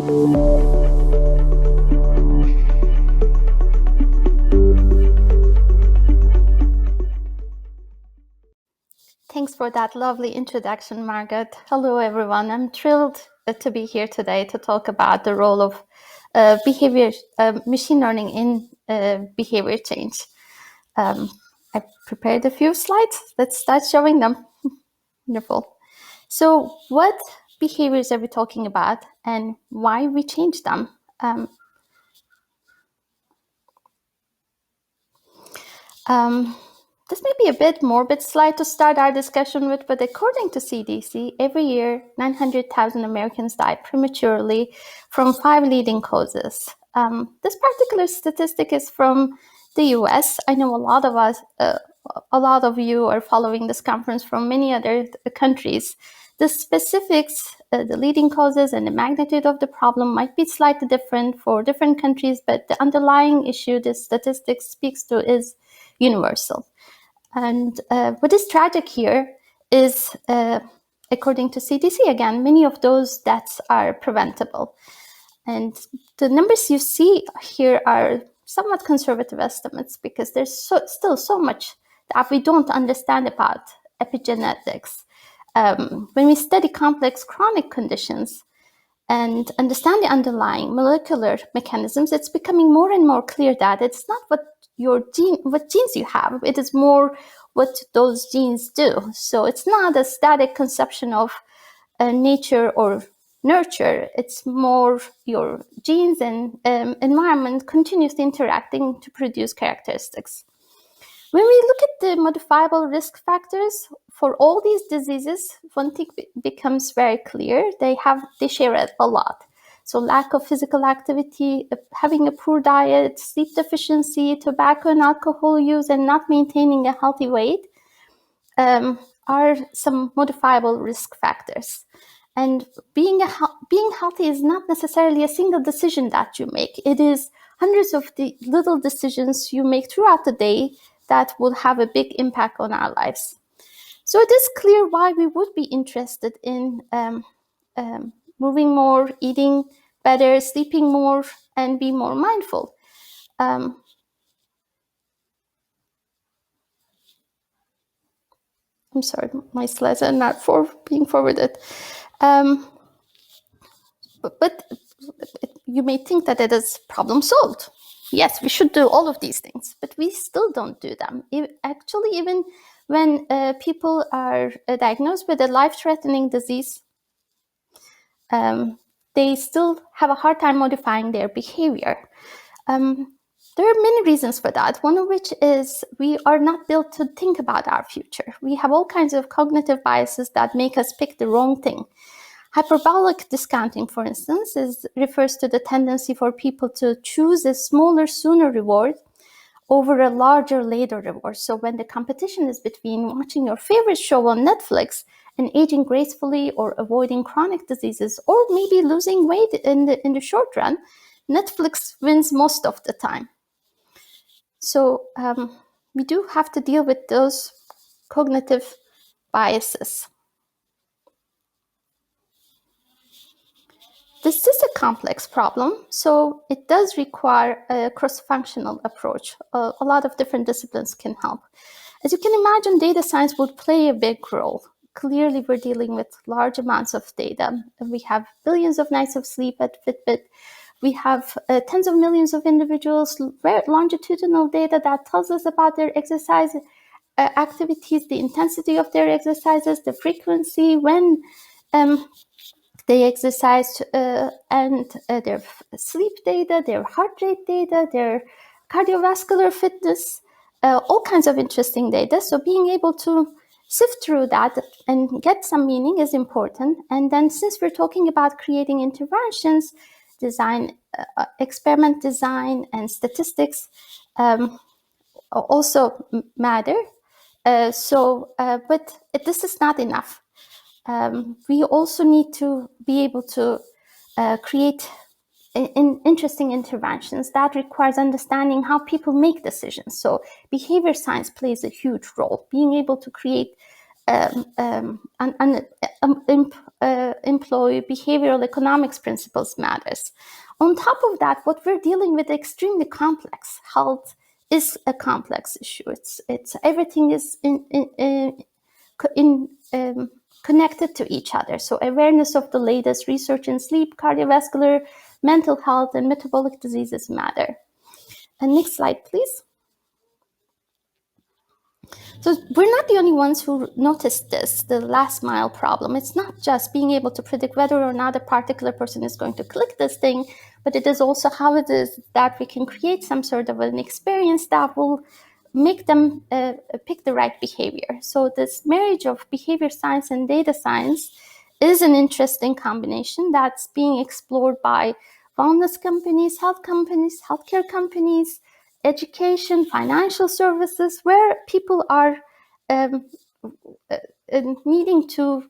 Thanks for that lovely introduction, Margaret. Hello, everyone. I'm thrilled to be here today to talk about the role of machine learning in behavior change. I prepared a few slides. Let's start showing them. Wonderful. So what behaviors are we talking about and why we change them? This may be a bit morbid slide to start our discussion with, but according to CDC, every year 900,000 Americans die prematurely from 5 leading causes. This particular statistic is from the US. I know a lot of you are following this conference from many other countries. The specifics, the leading causes and the magnitude of the problem might be slightly different for different countries, but the underlying issue this statistic speaks to is universal. And what is tragic here is, according to CDC, again, many of those deaths are preventable. And the numbers you see here are somewhat conservative estimates because there's still so much that we don't understand about epigenetics. When we study complex chronic conditions and understand the underlying molecular mechanisms, it's becoming more and more clear that it's not what genes you have, it is more what those genes do. So it's not a static conception of nature or nurture, it's more your genes and environment continuously interacting to produce characteristics. When we look at the modifiable risk factors for all these diseases, one thing becomes very clear. They share a lot. So lack of physical activity, having a poor diet, sleep deficiency, tobacco and alcohol use, and not maintaining a healthy weight are some modifiable risk factors. And being healthy is not necessarily a single decision that you make. It is hundreds of the little decisions you make throughout the day that will have a big impact on our lives. So it is clear why we would be interested in moving more, eating better, sleeping more, and be more mindful. I'm sorry, my slides are not being forwarded. But you may think that it is problem solved. Yes, we should do all of these things, but we still don't do them. Actually, even when people are diagnosed with a life-threatening disease, they still have a hard time modifying their behavior. There are many reasons for that, one of which is we are not built to think about our future. We have all kinds of cognitive biases that make us pick the wrong thing. Hyperbolic discounting, for instance, refers to the tendency for people to choose a smaller, sooner reward over a larger, later reward. So when the competition is between watching your favorite show on Netflix and aging gracefully or avoiding chronic diseases or maybe losing weight in the short run, Netflix wins most of the time. So we do have to deal with those cognitive biases. This is a complex problem, so it does require a cross-functional approach. A lot of different disciplines can help. As you can imagine, data science would play a big role. Clearly, we're dealing with large amounts of data. We have billions of nights of sleep at FitBit. We have tens of millions of individuals, longitudinal data that tells us about their exercise activities, the intensity of their exercises, the frequency, when they exercise, and their sleep data, their heart rate data, their cardiovascular fitness, all kinds of interesting data. So being able to sift through that and get some meaning is important. And then since we're talking about creating interventions, design, experiment design, and statistics also matter. But this is not enough. We also need to be able to create interesting interventions that requires understanding how people make decisions. So behavior science plays a huge role. Being able to create employ behavioral economics principles matters. On top of that, what we're dealing with extremely complex. Health is a complex issue. It's everything is connected to each other. So awareness of the latest research in sleep, cardiovascular, mental health, and metabolic diseases matter. And next slide, please. So we're not the only ones who noticed this, the last mile problem. It's not just being able to predict whether or not a particular person is going to click this thing, but it is also how it is that we can create some sort of an experience that will make them pick the right behavior. So this marriage of behavior science and data science is an interesting combination that's being explored by wellness companies, healthcare companies, education, financial services, where people are needing to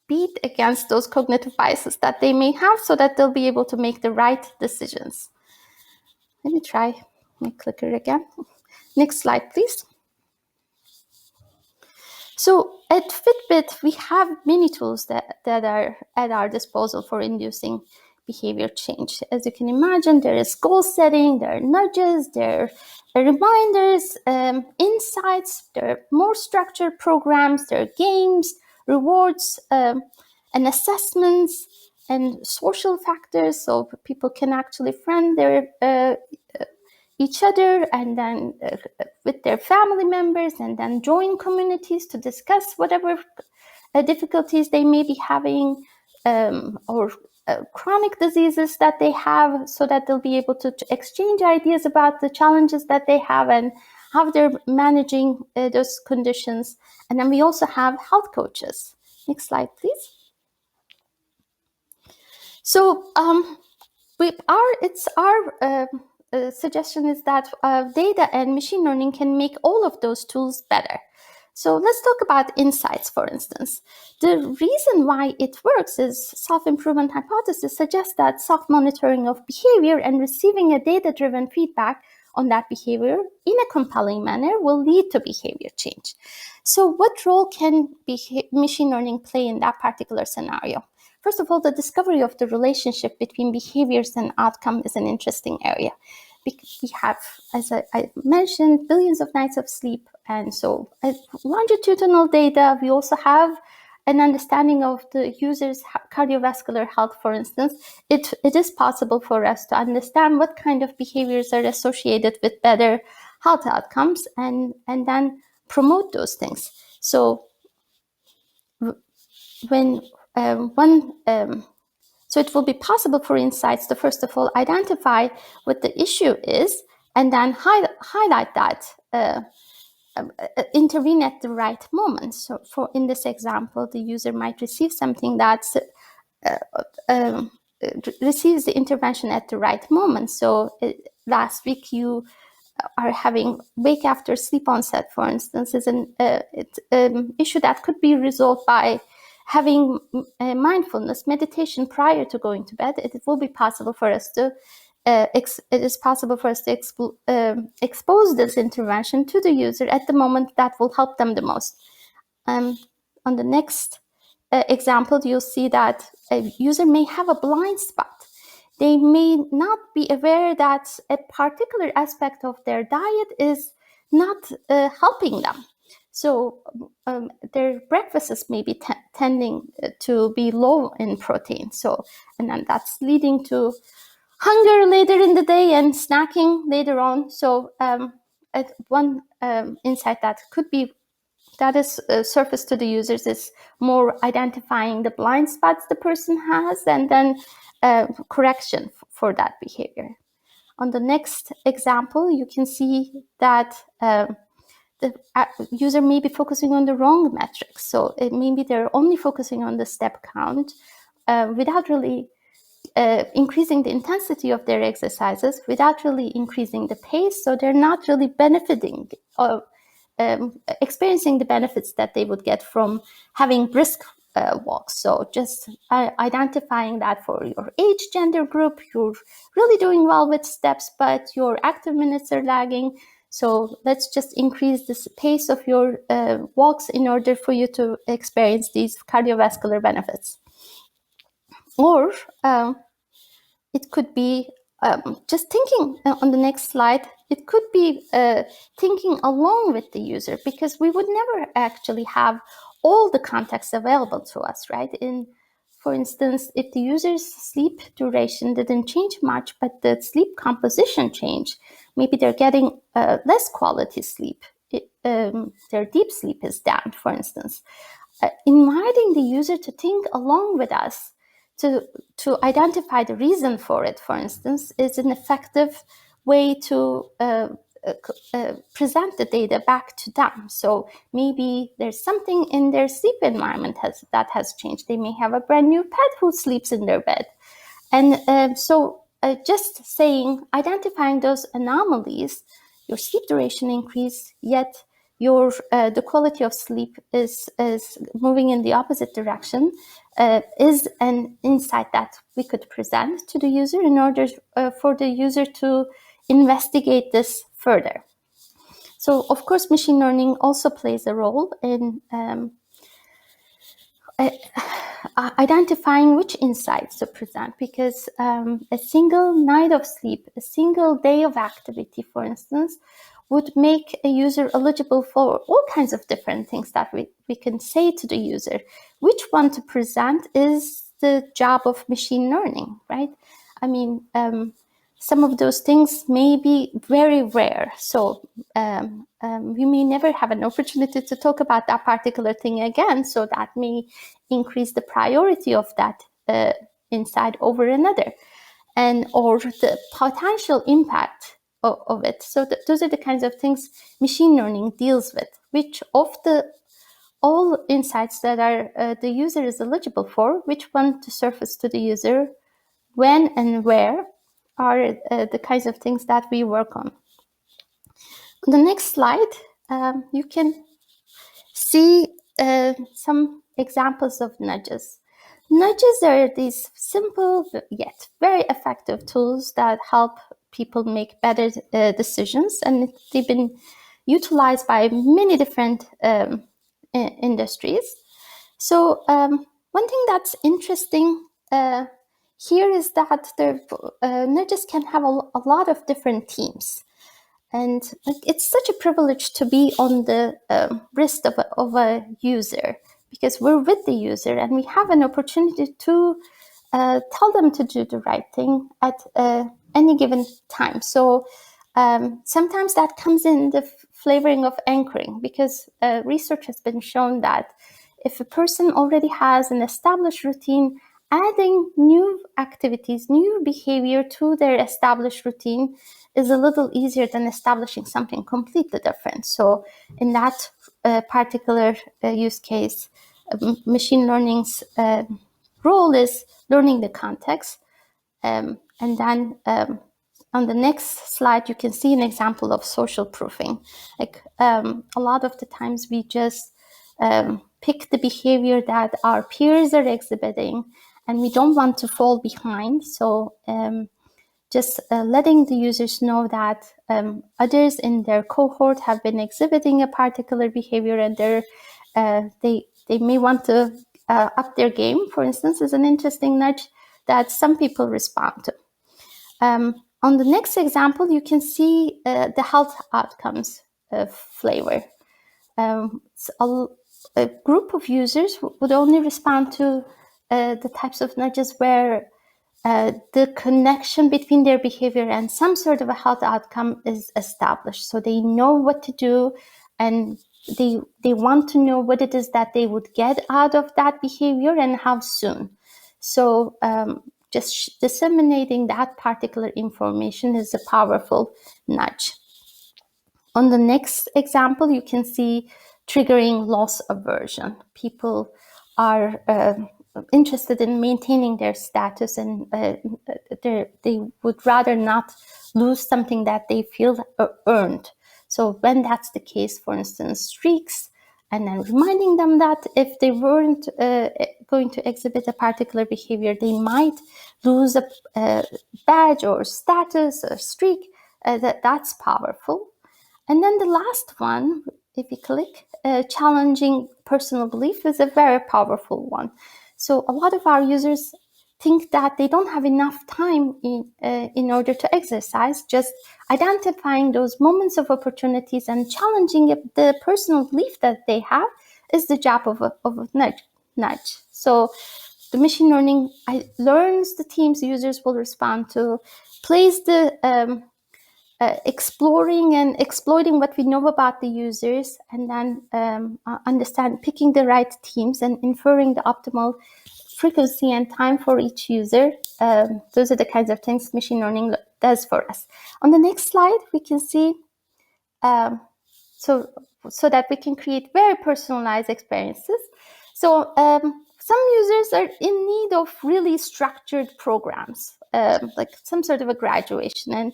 beat against those cognitive biases that they may have so that they'll be able to make the right decisions. Let me try my clicker again. Next slide, please. So at FitBit, we have many tools that are at our disposal for inducing behavior change. As you can imagine, there is goal setting, there are nudges, there are reminders, insights, there are more structured programs, there are games, rewards, and assessments, and social factors, so people can actually friend their each other and then with their family members, and then join communities to discuss whatever difficulties they may be having, or chronic diseases that they have, so that they'll be able to exchange ideas about the challenges that they have and how they're managing those conditions. And then we also have health coaches. Next slide, please. So our suggestion is that data and machine learning can make all of those tools better. So let's talk about insights, for instance. The reason why it works is self-improvement hypothesis suggests that self-monitoring of behavior and receiving a data-driven feedback on that behavior in a compelling manner will lead to behavior change. So what role can machine learning play in that particular scenario? First of all, the discovery of the relationship between behaviors and outcome is an interesting area. We have, as I mentioned, billions of nights of sleep. And so longitudinal data, we also have an understanding of the user's cardiovascular health, for instance. It is possible for us to understand what kind of behaviors are associated with better health outcomes and then promote those things. So so it will be possible for insights to, first of all, identify what the issue is and then highlight that, intervene at the right moment. So in this example, the user might receive something that's receives the intervention at the right moment. So last week you are having wake after sleep onset, for instance, is an issue that could be resolved by having mindfulness meditation prior to going to bed. It will be possible for us to expose this intervention to the user at the moment that will help them the most. On the next example, you'll see that a user may have a blind spot. They may not be aware that a particular aspect of their diet is not helping them. So their breakfasts may be tending to be low in protein. So, and then that's leading to hunger later in the day and snacking later on. So one insight that is surfaced to the users is more identifying the blind spots the person has and then correction for that behavior. On the next example, you can see that the user may be focusing on the wrong metrics. So maybe they're only focusing on the step count without really increasing the intensity of their exercises, without really increasing the pace. So they're not really benefiting or experiencing the benefits that they would get from having brisk walks. So just identifying that for your age, gender group, you're really doing well with steps, but your active minutes are lagging. So let's just increase the pace of your walks in order for you to experience these cardiovascular benefits. Or it could be just thinking on the next slide. It could be thinking along with the user, because we would never actually have all the context available to us, right? For instance, if the user's sleep duration didn't change much, but the sleep composition changed, maybe they're getting less quality sleep. Their deep sleep is down, for instance. Inviting the user to think along with us to identify the reason for it, for instance, is an effective way to present the data back to them. So maybe there's something in their sleep environment that has changed. They may have a brand new pet who sleeps in their bed. And so just saying, identifying those anomalies, your sleep duration increase, yet the quality of sleep is moving in the opposite direction, is an insight that we could present to the user in order for the user to investigate this further. So, of course, machine learning also plays a role in identifying which insights to present, because a single night of sleep, a single day of activity, for instance, would make a user eligible for all kinds of different things that we can say to the user. Which one to present is the job of machine learning, right? I mean, some of those things may be very rare. So we may never have an opportunity to talk about that particular thing again. So that may increase the priority of that insight over another, or the potential impact of it. So those are the kinds of things machine learning deals with. Which of all insights that are the user is eligible for, which one to surface to the user, when and where, are the kinds of things that we work on. On the next slide, you can see some examples of nudges. Nudges are these simple yet very effective tools that help people make better decisions, and they've been utilized by many different industries. So one thing that's interesting here is that the nudges can have a lot of different themes. And it's such a privilege to be on the wrist of a user, because we're with the user and we have an opportunity to tell them to do the right thing at any given time. So sometimes that comes in the flavoring of anchoring, because research has been shown that if a person already has an established routine, adding new activities, new behavior to their established routine is a little easier than establishing something completely different. So in that particular use case, machine learning's role is learning the context. And then on the next slide, you can see an example of social proofing. Like a lot of the times we just pick the behavior that our peers are exhibiting, and we don't want to fall behind. So just letting the users know that others in their cohort have been exhibiting a particular behavior, and they may want to up their game, for instance, is an interesting nudge that some people respond to. On the next example, you can see the health outcomes flavor. A group of users would only respond to the types of nudges where the connection between their behavior and some sort of a health outcome is established. So they know what to do, and they want to know what it is that they would get out of that behavior and how soon. So just disseminating that particular information is a powerful nudge. On the next example, you can see triggering loss aversion. People are interested in maintaining their status, and they would rather not lose something that they feel earned. So when that's the case, for instance, streaks, and then reminding them that if they weren't going to exhibit a particular behavior, they might lose a badge or status or streak, that's powerful. And then the last one, if you click, challenging personal belief, is a very powerful one. So a lot of our users think that they don't have enough time in order to exercise. Just identifying those moments of opportunities and challenging the personal belief that they have is the job of a nudge. So the machine learning learns the themes users will respond to, plays the exploring and exploiting what we know about the users, and then picking the right themes and inferring the optimal frequency and time for each user. Those are the kinds of things machine learning does for us. On the next slide, we can see so that we can create very personalized experiences. So some users are in need of really structured programs, like some sort of a graduation. And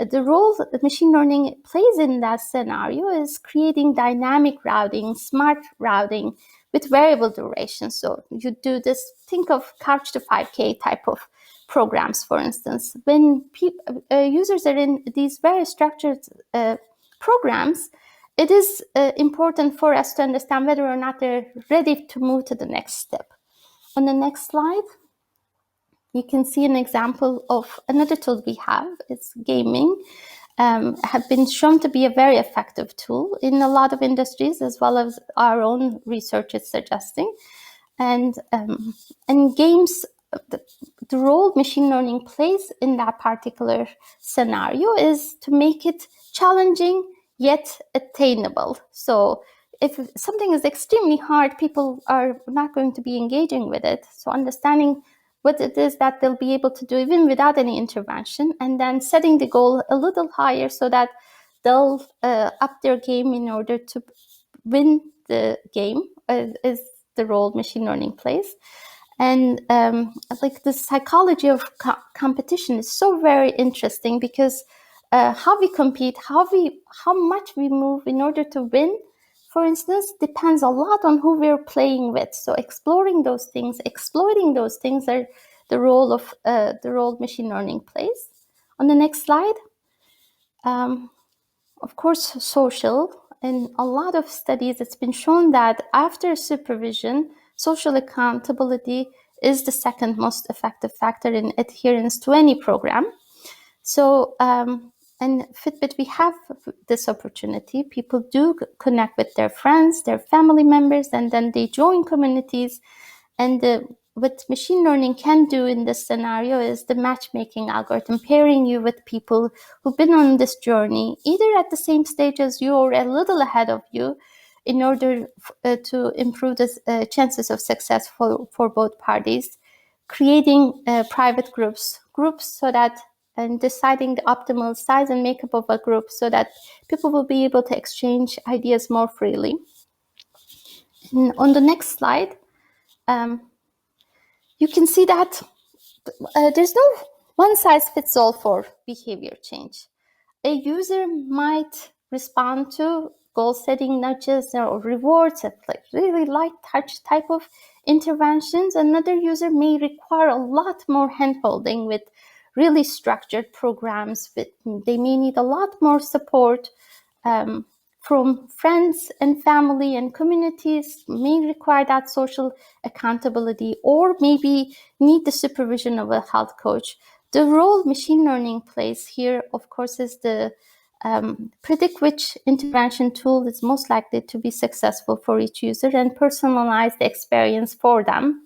the role that machine learning plays in that scenario is creating dynamic routing, smart routing with variable duration. So you do this, think of Couch to 5K type of programs, for instance. When users are in these very structured programs, it is important for us to understand whether or not they're ready to move to the next step. On the next slide, you can see an example of another tool we have. It's gaming. Have been shown to be a very effective tool in a lot of industries, as well as our own research is suggesting. And games, the role machine learning plays in that particular scenario is to make it challenging yet attainable. So if something is extremely hard, people are not going to be engaging with it. So understanding what it is that they'll be able to do even without any intervention, and then setting the goal a little higher so that they'll up their game in order to win the game is the role machine learning plays. And like the psychology of competition is so very interesting, because how we compete, how much we move in order to win, for instance, depends a lot on who we're playing with. So exploring those things, exploiting those things are the role machine learning plays. On the next slide, of course, social. In a lot of studies, it's been shown that after supervision, social accountability is the second most effective factor in adherence to any program. So, and FitBit, we have this opportunity. People do connect with their friends, their family members, and then they join communities. And what machine learning can do in this scenario is the matchmaking algorithm, pairing you with people who've been on this journey, either at the same stage as you or a little ahead of you, in order to improve the chances of success for both parties, creating private groups so that, and deciding the optimal size and makeup of a group so that people will be able to exchange ideas more freely. And on the next slide, you can see that there's no one-size-fits-all for behavior change. A user might respond to goal-setting nudges or rewards, like really light touch type of interventions. Another user may require a lot more hand-holding with really structured programs. They may need a lot more support from friends and family and communities, may require that social accountability, or maybe need the supervision of a health coach. The role machine learning plays here, of course, is the predict which intervention tool is most likely to be successful for each user and personalize the experience for them.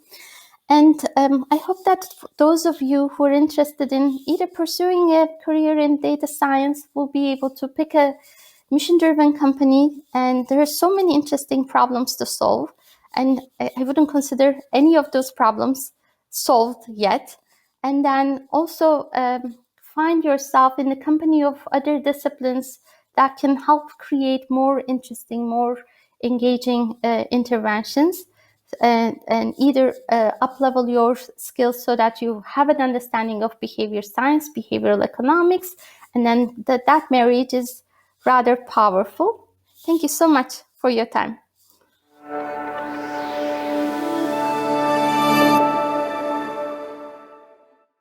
And I hope that those of you who are interested in either pursuing a career in data science will be able to pick a mission-driven company, and there are so many interesting problems to solve, and I wouldn't consider any of those problems solved yet. And then also find yourself in the company of other disciplines that can help create more interesting, more engaging interventions, and either up-level your skills so that you have an understanding of behavior science, behavioral economics, and then that marriage is rather powerful. Thank you so much for your time.